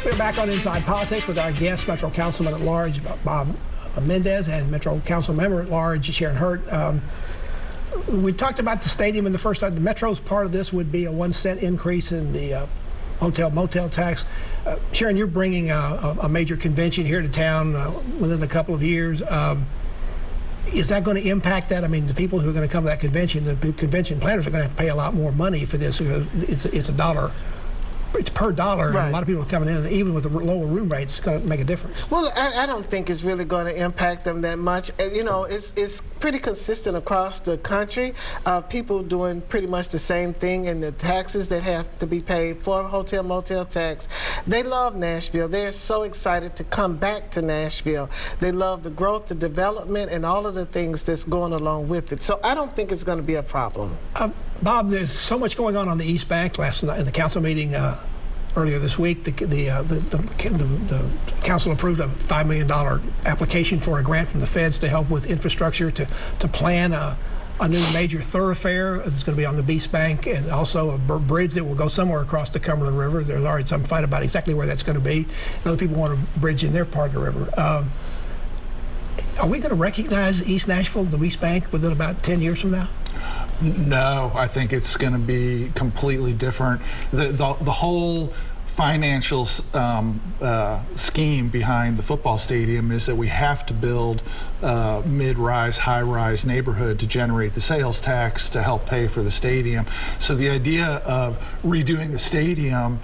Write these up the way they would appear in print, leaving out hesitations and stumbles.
We're back on Inside Politics with our guest, Metro Councilman at Large, Bob Mendes, and Metro Council Member at Large, Sharon Hurt. We talked about the stadium in the first time. The Metro's part of this would be a 1 cent increase in the hotel-motel tax. Sharon, you're bringing a major convention here to town within a couple of years. Is that going to impact that? I mean, the people who are going to come to that convention, the convention planners are going to have to pay a lot more money for this. It's a dollar. It's per dollar, right. And a lot of people are coming in, and even with the lower room rates, it's going to make a difference. Well, I don't think it's really going to impact them that much. You know, it's pretty consistent across the country. People doing pretty much the same thing, and the taxes that have to be paid for hotel motel tax. They love Nashville. They're so excited to come back to Nashville. They love the growth, the development, and all of the things that's going along with it. So I don't think it's going to be a problem. Bob, there's so much going on the East Bank. Last night in the council meeting earlier this week, the council approved a $5 million application for a grant from the feds to help with infrastructure to plan a new major thoroughfare. It's going to be on the East Bank, and also a bridge that will go somewhere across the Cumberland River. There's already some fight about exactly where that's going to be. And other people want a bridge in their part of the river. Are we going to recognize East Nashville, the East Bank, within about 10 years from now? No, I think it's going to be completely different. The whole financial scheme behind the football stadium is that we have to build mid-rise, high-rise neighborhood to generate the sales tax to help pay for the stadium. So the idea of redoing the stadium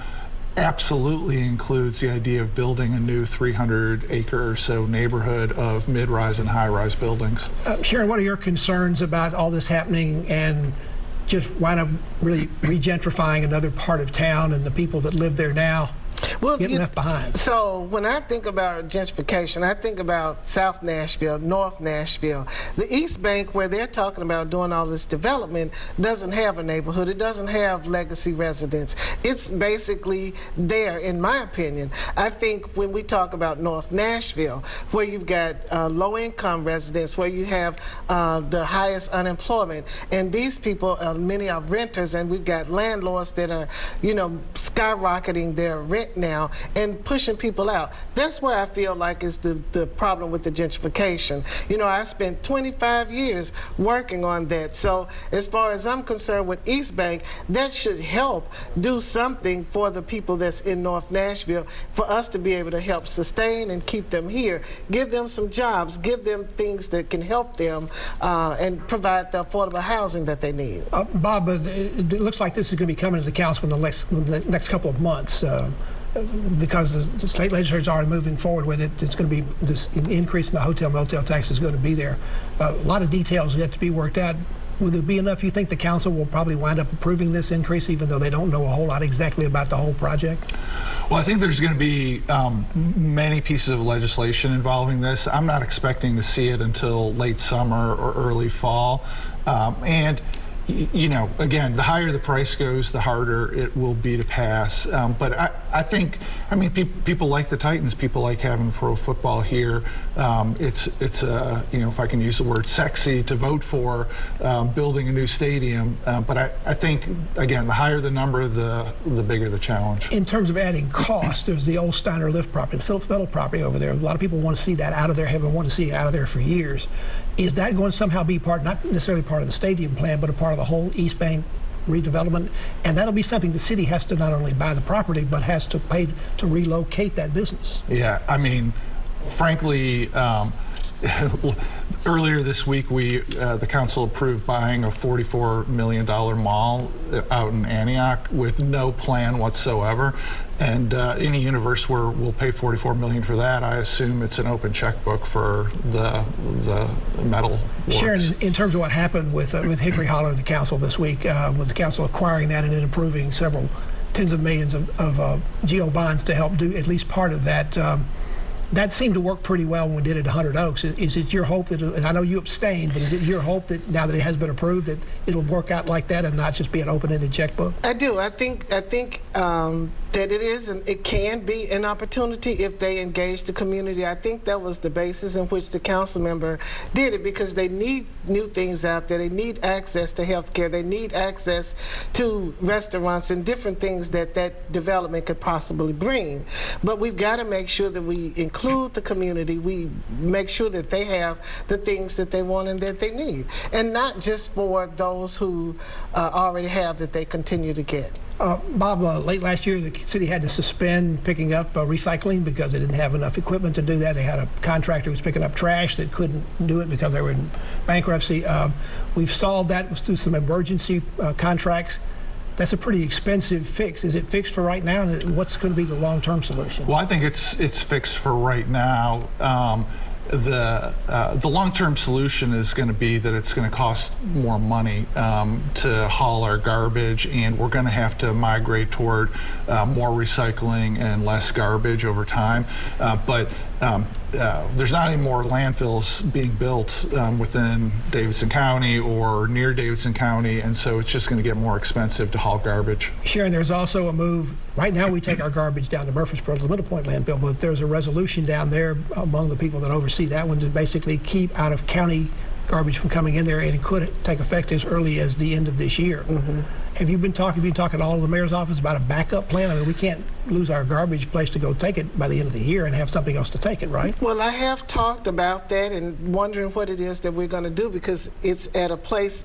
absolutely includes the idea of building a new 300-acre or so neighborhood of mid-rise and high-rise buildings. Sharon, what are your concerns about all this happening and just wind up really regentrifying another part of town and the people that live there now getting left behind? So when I think about gentrification, I think about South Nashville, North Nashville. The East Bank, where they're talking about doing all this development, doesn't have a neighborhood. It doesn't have legacy residents. It's basically there, in my opinion. I think when we talk about North Nashville, where you've got low-income residents, where you have the highest unemployment, and these people, many are renters, and we've got landlords that are, you know, skyrocketing their rent now and pushing people out. That's where I feel like is the problem with the gentrification. You know, I spent 25 years working on that. So as far as I'm concerned with East Bank, that should help do something for the people that's in North Nashville, for us to be able to help sustain and keep them here, give them some jobs, give them things that can help them and provide the affordable housing that they need. Bob, it looks like this is going to be coming to the council in the next couple of months. Because the state legislators are moving forward with it. It's going to be this increase in the hotel-motel tax is going to be there. A lot of details yet to be worked out. Will it be enough? You think the council will probably wind up approving this increase, even though they don't know a whole lot exactly about the whole project? Well, I think there's going to be many pieces of legislation involving this. I'm not expecting to see it until late summer or early fall. And you know, again, the higher the price goes, the harder it will be to pass. But I think, I mean, people like the Titans. People like having pro football here. It's you know, if I can use the word sexy to vote for building a new stadium. But I think, again, the higher the number, the bigger the challenge. In terms of adding cost, there's the old Steiner Lift property, the Phillips Metal property over there. A lot of people want to see that out of there, haven't wanted to see it out of there for years. Is that going to somehow be part, not necessarily part of the stadium plan, but a part of the whole East Bank redevelopment? And that'll be something the city has to not only buy the property, but has to pay to relocate that business. Yeah, I mean, frankly, earlier this week, the council approved buying a $44 million mall out in Antioch with no plan whatsoever. And in a universe where we'll pay $44 million for that, I assume it's an open checkbook for the metal works. Sharon, in terms of what happened with Hickory Hollow and the council this week, with the council acquiring that and then approving several tens of millions of GO bonds to help do at least part of that. That seemed to work pretty well when we did it at 100 Oaks. Is it your hope that, and I know you abstained, but is it your hope that now that it has been approved that it'll work out like that and not just be an open-ended checkbook? I do. I think that it can be an opportunity if they engage the community. I think that was the basis in which the council member did it, because they need new things out there. They need access to health care. They need access to restaurants and different things that development could possibly bring. But we've got to make sure that we include the community. We make sure that they have the things that they want and that they need, and not just for those who already have, that they continue to get. Bob, late last year, the city had to suspend picking up recycling because they didn't have enough equipment to do that. They had a contractor who was picking up trash that couldn't do it because they were in bankruptcy. We've solved that through some emergency contracts. That's a pretty expensive fix. Is it fixed for right now? And what's going to be the long-term solution? Well, I think it's fixed for right now. The long-term solution is going to be that it's going to cost more money to haul our garbage, and we're going to have to migrate toward more recycling and less garbage over time. But there's not any more landfills being built within Davidson County or near Davidson County, and so it's just going to get more expensive to haul garbage. Sharon, there's also a move. Right now, we take our garbage down to Murfreesboro to the Middle Point landfill, but there's a resolution down there among the people that oversee that one to basically keep out of county garbage from coming in there, and it could take effect as early as the end of this year. Mm-hmm. Have you been talking to all of the mayor's office about a backup plan? I mean, we can't lose our garbage place to go take it by the end of the year and have something else to take it, right? Well, I have talked about that and wondering what it is that we're going to do, because it's at a place.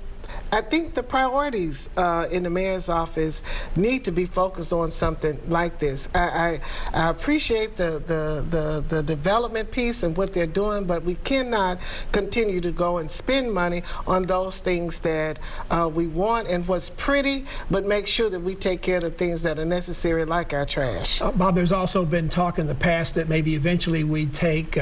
I think the priorities in the mayor's office need to be focused on something like this. I appreciate the development piece and what they're doing, but we cannot continue to go and spend money on those things that we want and what's pretty, but make sure that we take care of the things that are necessary, like our trash. Bob, there's also been talk in the past that maybe eventually we'd take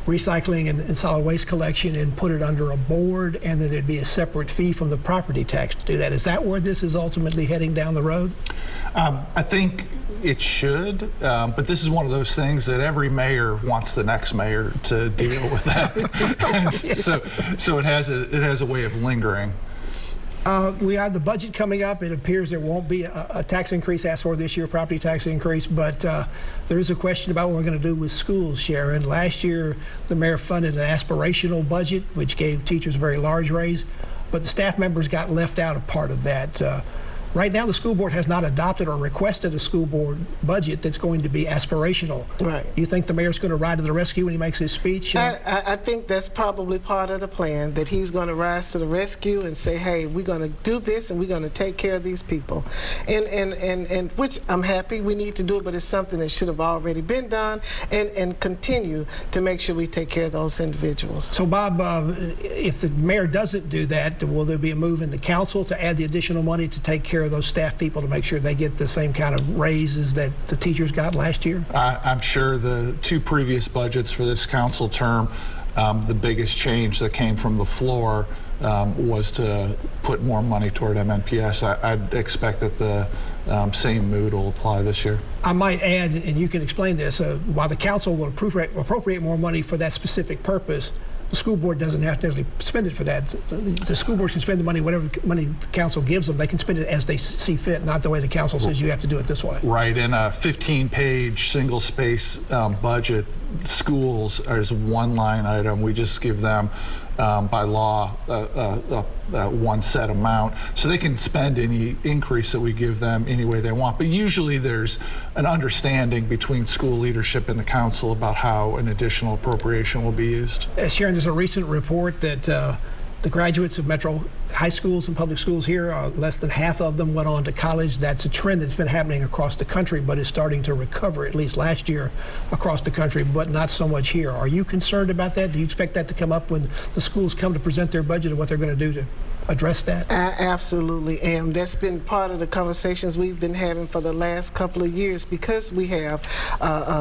recycling and solid waste collection and put it under a board, and then there'd be a separate fee from the property tax to do that. Is that where this is ultimately heading down the road? I think it should, but this is one of those things that every mayor wants the next mayor to deal with that. Yes. So it has a way of lingering. We have the budget coming up. It appears there won't be a tax increase asked for this year, property tax increase, but there is a question about what we're going to do with schools, Sharon. Last year, the mayor funded an aspirational budget, which gave teachers a very large raise, but the staff members got left out of part of that. Right now, the school board has not adopted or requested a school board budget that's going to be aspirational. Right. You think the mayor's going to ride to the rescue when he makes his speech? I think that's probably part of the plan, that he's going to rise to the rescue and say, hey, we're going to do this and we're going to take care of these people. And which I'm happy we need to do it, but it's something that should have already been done, and continue to make sure we take care of those individuals. So, Bob, if the mayor doesn't do that, will there be a move in the council to add the additional money to take care of those staff people to make sure they get the same kind of raises that the teachers got last year? I'm sure the two previous budgets for this council term, the biggest change that came from the floor was to put more money toward MNPS. I'd expect that the same mood will apply this year. I might add, and you can explain this, while the council will appropriate more money for that specific purpose, the school board doesn't have to necessarily spend it for that. The school board can spend the money, whatever money the council gives them. They can spend it as they see fit, not the way the council says you have to do it this way. Right. In a 15-page single-space budget, schools is one line item. We just give them, by law, one set amount, so they can spend any increase that we give them any way they want. But usually there's an understanding between school leadership and the council about how an additional appropriation will be used. Sharon, there's a recent report that the graduates of metro high schools and public schools here, less than half of them went on to college. That's a trend that's been happening across the country, but is starting to recover, at least last year, across the country, but not so much here. Are you concerned about that? Do you expect that to come up when the schools come to present their budget and what they're going to do to address that? I absolutely am. That's been part of the conversations we've been having for the last couple of years, because we have a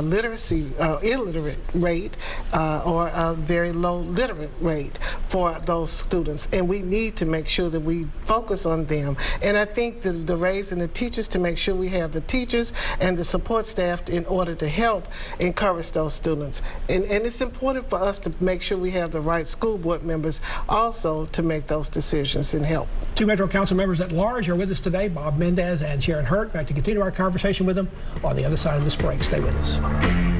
illiterate rate or a very low literate rate for those students, and we need to make sure that we focus on them. And I think the raising the teachers, to make sure we have the teachers and the support staff in order to help encourage those students. And it's important for us to make sure we have the right school board members also to make those decisions. contributions and help. Two Metro Council members at large are with us today, Bob Mendes and Sharon Hurt. Back to continue our conversation with them on the other side of this break. Stay with us.